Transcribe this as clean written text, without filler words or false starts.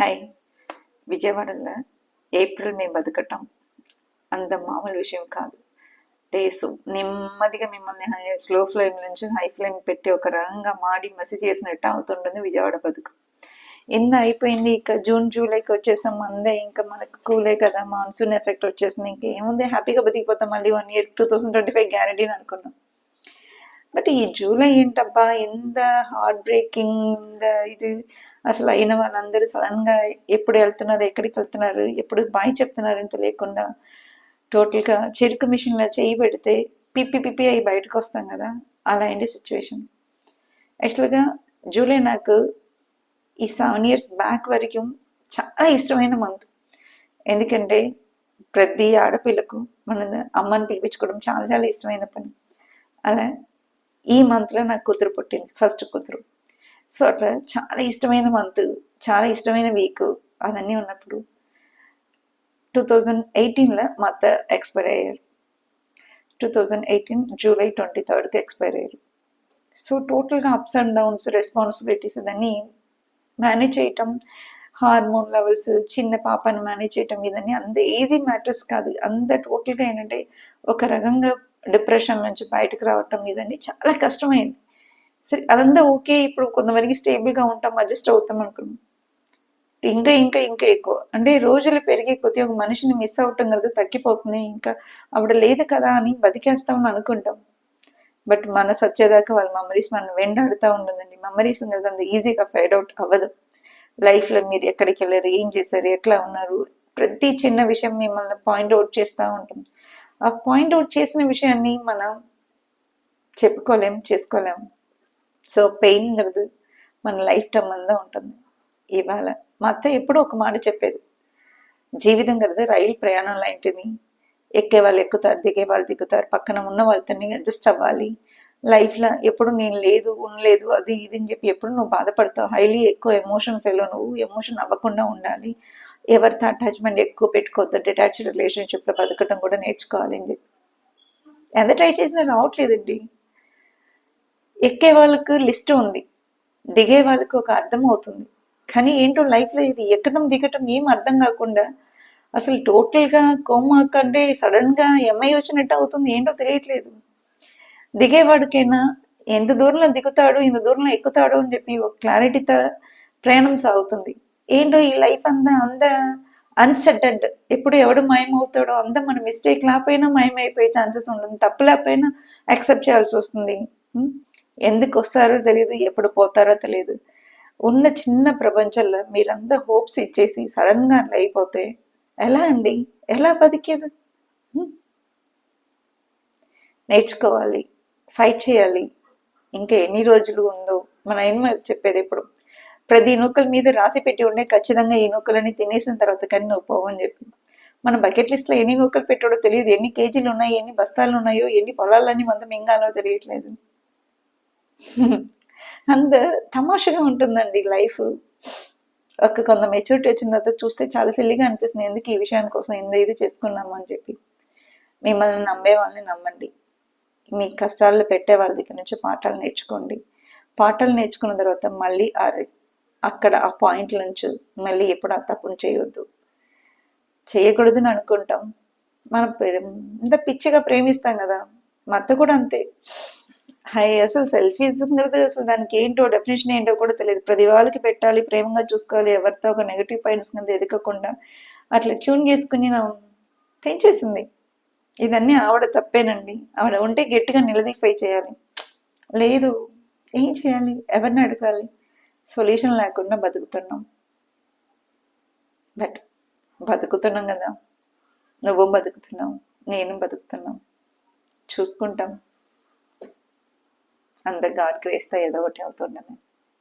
Hi. విజయవాడలో April May బతకటం అంత మామూలు విషయం కాదు. డేస్ నెమ్మదిగా మిమ్మల్ని స్లో ఫ్లేమ్ నుంచి హై ఫ్లేమ్ పెట్టి ఒక రకంగా మాడి మసి చేసినట్టు అవుతుంటుంది విజయవాడ బతుకు. ఇంత అయిపోయింది, ఇక జూన్ జూలైకి వచ్చేసాం, అందే ఇంకా మనకు కూలే కదా, మాన్సూన్ ఎఫెక్ట్ వచ్చేసింది, ఇంకేముంది హ్యాపీగా బతికిపోతాం, మళ్ళీ 1 year 2025 గ్యారంటీ అని అనుకున్నాం. బట్ ఈ జూలై ఏంటబ్బా ఎంత హార్ట్ బ్రేకింగ్, ఇది అసలు అయిన వాళ్ళందరూ సడన్గా ఎప్పుడు వెళ్తున్నారు, ఎక్కడికి వెళ్తున్నారు, ఎప్పుడు బాయ్ చెప్తున్నారు ఇంత లేకుండా టోటల్గా చెరుకు మిషన్లో చేయి పెడితే పిప్పి పిప్పి అయి బయటకు వస్తాం కదా, అలా అయింది సిచ్యువేషన్. యాక్చువల్గా జూలై నాకు ఈ 7 years బ్యాక్ వరకు చాలా ఇష్టమైన మంత్. ఎందుకంటే ప్రతి ఆడపిల్లకు మన అమ్మని పిలిపించుకోవడం చాలా చాలా ఇష్టమైన పని. అలా ఈ మంత్లో నాకు కూతురు పుట్టింది, ఫస్ట్ కూతురు. సో అట్లా చాలా ఇష్టమైన మంత్, చాలా ఇష్టమైన వీక్ అవన్నీ ఉన్నప్పుడు 2018లో మా అత్త ఎక్స్పైర్ అయ్యారు. 2018 జూలై 23కి ఎక్స్పైర్ అయ్యారు. సో టోటల్గా అప్స్ అండ్ డౌన్స్, రెస్పాన్సిబిలిటీస్ ఇదన్నీ మేనేజ్ చేయటం, హార్మోన్ లెవెల్స్, చిన్న పాపను మేనేజ్ చేయటం, ఇదన్నీ అంత ఈజీ మ్యాటర్స్ కాదు. అంత టోటల్గా ఏంటంటే ఒక రకంగా డిప్రెషన్ నుంచి బయటకు రావటం, ఇదన్నీ చాలా కష్టమైంది. సరే అదంతా ఓకే, ఇప్పుడు కొంతవరకు స్టేబుల్గా ఉంటాం, అడ్జస్ట్ అవుతాం అనుకున్నాం. ఇంకా ఇంకా ఇంకా ఎక్కువ అంటే రోజులు పెరిగే కొద్దీ ఒక మనిషిని మిస్ అవటం కదా తగ్గిపోతుంది, ఇంకా ఆవిడ లేదు కదా అని బతికేస్తామని అనుకుంటాం. బట్ మనసు వచ్చేదాకా వాళ్ళ మెమరీస్ మనం వెంటాడుతూ ఉంటుందండి. మెమరీస్ అనేది అంత ఈజీగా ఫైడ్ అవుట్ అవ్వదు. లైఫ్లో మీరు ఎక్కడికి వెళ్ళారు, ఏం చేశారు, ఎట్లా ఉన్నారు, ప్రతి చిన్న విషయం మిమ్మల్ని పాయింట్ అవుట్ చేస్తూ ఉంటాం. ఆ పాయింట్ అవుట్ చేసిన విషయాన్ని మనం చెప్పుకోలేం, చేసుకోలేము. సో పెయిన్ అనేది మన లైఫ్ టైం అంతా ఉంటుంది. ఇవాళ మా అత్త ఎప్పుడూ ఒక మాట చెప్పేది, జీవితం కదా రైలు ప్రయాణం లాంటిది, ఎక్కే వాళ్ళు ఎక్కుతారు, దిగే వాళ్ళు దిగుతారు, పక్కన ఉన్న వాళ్ళతోని అడ్జస్ట్ అవ్వాలి. లైఫ్లో ఎప్పుడు నేను లేదు ఉండలేదు అది ఇది అని చెప్పి ఎప్పుడు నువ్వు బాధపడతావు, హైలీ ఎక్కువ ఎమోషన్ ఫెయిల్, నువ్వు ఎమోషన్ అవ్వకుండా ఉండాలి, ఎవరితో అటాచ్మెంట్ ఎక్కువ పెట్టుకోవద్దు, డిటాచ్డ్ రిలేషన్షిప్లో బతకడం కూడా నేర్చుకోవాలి అని చెప్పి. ఎంత ట్రై చేసినా రావట్లేదండి. ఎక్కే వాళ్ళకు లిస్ట్ ఉంది, దిగే వాళ్ళకి ఒక అర్థం అవుతుంది, కానీ ఏంటో లైఫ్లో ఇది ఎక్కడం దిగటం ఏం అర్థం కాకుండా అసలు టోటల్గా కోమా కంటే సడన్గా ఎంఐ వచ్చినట్టు అవుతుంది, ఏంటో తెలియట్లేదు. దిగేవాడికైనా ఎంత దూరంలో దిగుతాడు, ఎంత దూరంలో ఎక్కుతాడు అని చెప్పి ఒక క్లారిటీతో ప్రయాణం సాగుతుంది. ఏంటో ఈ లైఫ్ అంత అన్సెటెడ్, ఎప్పుడు ఎవడు మాయమవుతాడో, అంతా మన మిస్టేక్ లేకపోయినా మాయమైపోయే ఛాన్సెస్ ఉంటుంది, తప్పు లేకపోయినా యాక్సెప్ట్ చేయాల్సి వస్తుంది. ఎందుకు వస్తారో తెలియదు, ఎప్పుడు పోతారో తెలియదు. ఉన్న చిన్న ప్రపంచంలో మీరంతా హోప్స్ ఇచ్చేసి సడన్గా అట్లా అయిపోతే ఎలా అండి, ఎలా బతికేది? నేర్చుకోవాలి, ఫైట్ చేయాలి. ఇంకా ఎన్ని రోజులు ఉందో మన ఆయన చెప్పేది ఎప్పుడు, ప్రతి నూకల మీద రాసి పెట్టి ఉండే ఖచ్చితంగా ఈ నూకలని తినేసిన తర్వాత కానీ నువ్వు పోవని చెప్పి. మన బకెట్ లిస్ట్లో ఎన్ని నూకలు పెట్టాడో తెలియదు, ఎన్ని కేజీలు ఉన్నాయి, ఎన్ని బస్తాలు ఉన్నాయో, ఎన్ని పొలాలన్నీ మంద మింగాలో తెలియట్లేదు. అంత తమాషగా ఉంటుందండి లైఫ్. కొంత మెచ్యూరిటీ వచ్చిన తర్వాత చూస్తే చాలా సిల్లిగా అనిపిస్తుంది, ఎందుకు ఈ విషయాని కోసం ఇంత ఇది చేసుకున్నాము అని చెప్పి. మిమ్మల్ని నమ్మే వాళ్ళని నమ్మండి, మీ కష్టాల్లో పెట్టే వాళ్ళ దగ్గర నుంచి పాఠాలు నేర్చుకోండి. పాఠాలు నేర్చుకున్న తర్వాత మళ్ళీ అక్కడ ఆ పాయింట్ నుంచి మళ్ళీ ఎప్పుడు ఆ తప్పును చేయొద్దు, చేయకూడదని అనుకుంటాం. మనం ఇంత పిచ్చిగా ప్రేమిస్తాం కదా, మా అత్త కూడా అంతే. అసలు సెల్ఫీస్ అసలు దానికి ఏంటో డెఫినేషన్ ఏంటో కూడా తెలియదు. ప్రతి వాళ్ళకి పెట్టాలి, ప్రేమగా చూసుకోవాలి, ఎవరితో ఒక నెగిటివ్ పాయింట్స్ కింద ఎదగకుండా అట్లా ట్యూన్ చేసుకుని పెంచేసింది. ఇదన్నీ ఆవిడ తప్పేనండి. ఆవిడ ఉంటే గట్టిగా నిలదీఫై చేయాలి, లేదు ఏం చేయాలి, ఎవరిని అడగాలి, సొల్యూషన్ లేకుండా బతుకుతున్నాం. బట్ బతుకుతున్నాం కదా, నువ్వు బతుకుతున్నావు, నేను బతుకుతున్నాం, చూసుకుంటాం. అంత గాడ్ గ్రేస్తో ఏదో ఒకటి అవుతుండమే.